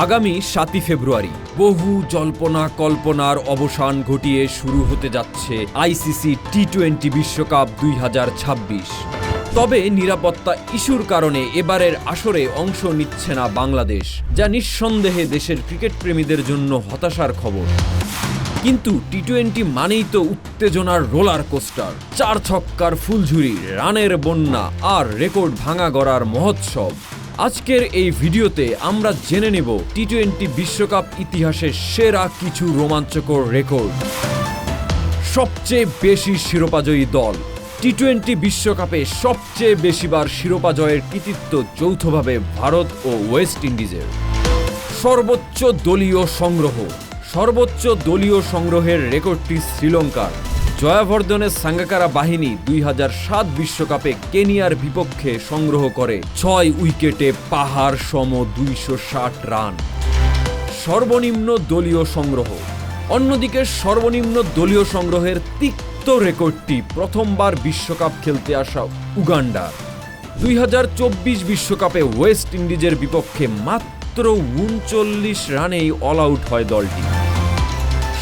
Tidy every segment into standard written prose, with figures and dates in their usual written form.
আগামী 7 ফেব্রুয়ারি বহু জল্পনা কল্পনার অবসান ঘটিয়ে শুরু হতে যাচ্ছে আইসিসি টি-20 বিশ্বকাপ 2026। তবে নিরাপত্তা ইস্যুর কারণে এবারের আসরে অংশ নিচ্ছে না বাংলাদেশ, যা নিঃসন্দেহে দেশের ক্রিকেট প্রেমীদের জন্য হতাশার খবর। কিন্তু টি-20 মানেই তো উত্তেজনার রোলার কোস্টার, 4 ছক্কার ফুলঝুরি, রানের বন্যা আর রেকর্ড ভাঙা গড়ার মহোৎসব। আজকের এই ভিডিওতে আমরা জেনে নেব টি-20 বিশ্বকাপ ইতিহাসের সেরা কিছু রোমাঞ্চকর রেকর্ড, সবচেয়ে বেশি শিরোপাজয়ী দল, টি-20 বিশ্বকাপে সবচেয়ে বেশিবার শিরোপা জয়ের কৃতিত্ব যৌথভাবে ভারত ও ওয়েস্ট ইন্ডিজের, সর্বোচ্চ দলীয় সংগ্রহের রেকর্ডটি শ্রীলঙ্কার, জয়াবর্ধনের সাঙ্গাকারা বাহিনী 2007 বিশ্বকাপে কেনিয়ার বিপক্ষে সংগ্রহ করে 6 উইকেটে পাহাড় সম 260 রান, সর্বনিম্ন দলীয় সংগ্রহ। অন্যদিকে সর্বনিম্ন দলীয় সংগ্রহের তিক্ত রেকর্ডটি প্রথমবার বিশ্বকাপ খেলতে আসা উগান্ডার। 2024 বিশ্বকাপে ওয়েস্ট ইন্ডিজের বিপক্ষে মাত্র 39 রানেই অল আউট হয় দলটি।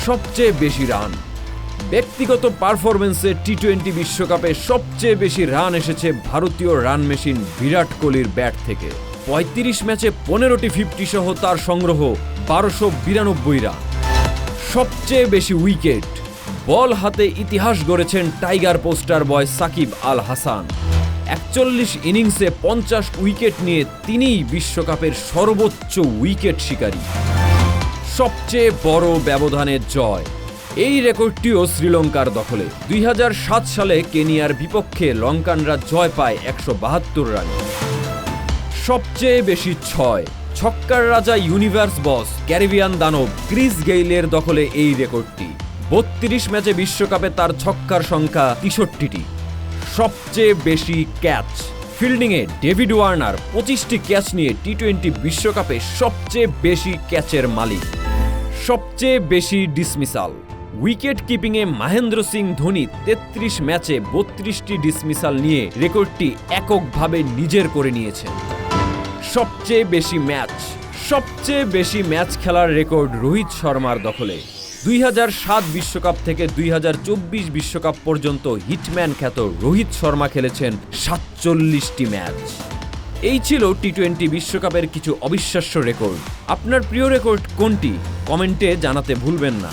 সবচেয়ে বেশি রান, ব্যক্তিগত পারফরমেন্সে টি-20 বিশ্বকাপে সবচেয়ে বেশি রান এসেছে ভারতীয় রান মেশিন বিরাট কোহলির ব্যাট থেকে। 35 ম্যাচে 15টি 50 সহ তার সংগ্রহ 1292 রান। সবচেয়ে বেশি উইকেট, বল হাতে ইতিহাস গড়েছেন টাইগার পোস্টার বয় সাকিব আল হাসান। 41 ইনিংসে 50 উইকেট নিয়ে তিনিই বিশ্বকাপের সর্বোচ্চ উইকেট শিকারী। সবচেয়ে বড় ব্যবধানের জয়, এই রেকর্ডটিও শ্রীলঙ্কার দখলে। 2007 সালে কেনিয়ার বিপক্ষে লঙ্কানরা জয় পায় 172 রানে। সবচেয়ে বেশি ছক্কার রাজা ইউনিভার্স বস ক্যারিবিয়ান দানব ক্রিস গেইলের দখলে এই রেকর্ডটি। 32 ম্যাচে বিশ্বকাপে তার ছক্কার সংখ্যা 63টি। সবচেয়ে বেশি ক্যাচ, ফিল্ডিংয়ে ডেভিড ওয়ার্নার 25টি ক্যাচ নিয়ে টি-20 বিশ্বকাপে সবচেয়ে বেশি ক্যাচের মালিক। সবচেয়ে বেশি ডিসমিসাল, উইকেট কিপিংয়ে মহেন্দ্র সিং ধোনি 33 ম্যাচে 32টি ডিসমিসাল নিয়ে রেকর্ডটি এককভাবে নিজের করে নিয়েছেন। সবচেয়ে বেশি ম্যাচ খেলার রেকর্ড রোহিত শর্মার দখলে। 2007 বিশ্বকাপ থেকে 2024 বিশ্বকাপ পর্যন্ত হিটম্যান খ্যাত রোহিত শর্মা খেলেছেন 47টি ম্যাচ। এই ছিল টি-20 বিশ্বকাপের কিছু অবিশ্বাস্য রেকর্ড। আপনার প্রিয় রেকর্ড কোনটি? কমেন্টে জানাতে ভুলবেন না।